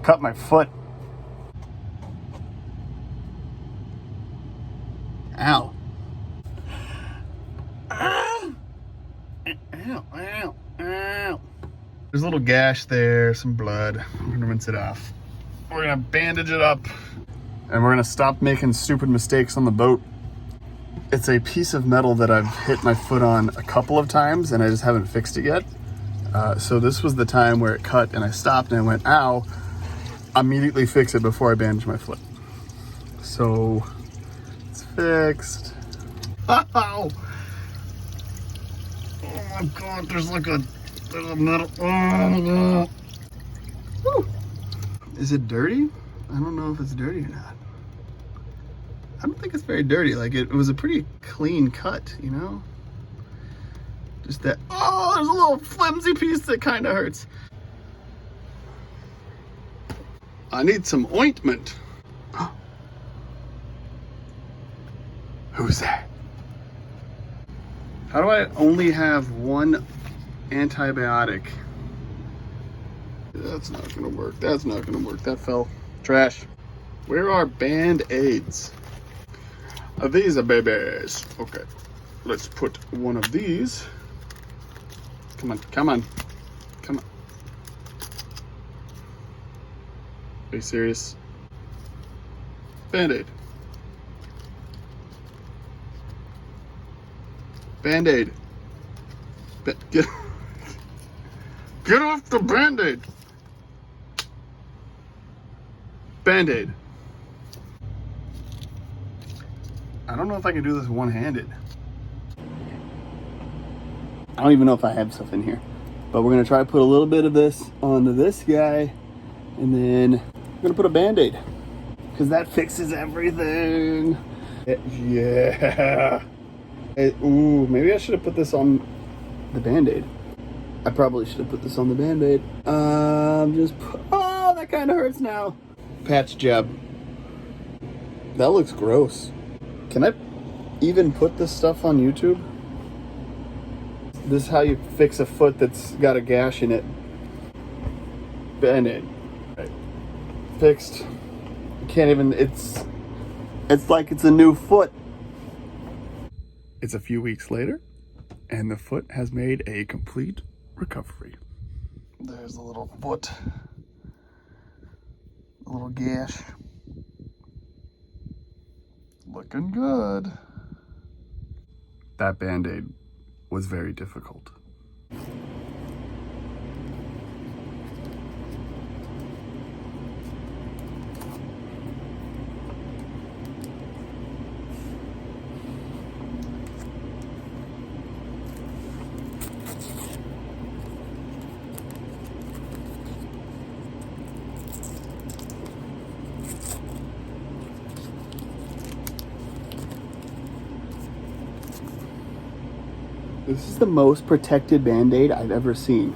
cut my foot. Ow. Ow, ow, ow. There's a little gash there, some blood. We're gonna rinse it off. We're gonna bandage it up. And we're gonna stop making stupid mistakes on the boat. It's a piece of metal that I've hit my foot on a couple of times and I just haven't fixed it yet. So this was the time where it cut and I stopped and I went, ow. Immediately fix it before I bandage my foot. So it's fixed. Ow! Oh my God, there's a metal. Oh. Woo. Is it dirty? I don't know if it's dirty or not. I don't think it's very dirty. Like it was a pretty clean cut, you know? Just that, oh, there's a little flimsy piece that kind of hurts. I need some ointment. Who's that? How do I only have one antibiotic? That's not gonna work. That's not gonna work. That fell. Trash. Where are Band-Aids? These are babies. Okay. Let's put one of these. Come on, come on, come on. Are you serious? Band-Aid. Band-Aid. Get off the Band-Aid. Band-Aid. I don't know if I can do this one-handed. I don't even know if I have stuff in here, but we're gonna try to put a little bit of this onto this guy, and then we're gonna put a Band-Aid, because that fixes everything. Yeah. Ooh, maybe I should have put this on the Band-Aid. I probably should have put this on the Band-Aid. Oh, that kind of hurts now. Patch job. That looks gross. Can I even put this stuff on YouTube? This is how you fix a foot that's got a gash in it. Band-Aid. Right. Fixed. You can't even, it's like it's a new foot. It's a few weeks later, and the foot has made a complete recovery. There's a little foot. A little gash. Looking good. That Band-Aid was very difficult. This is the most protected Band-Aid I've ever seen.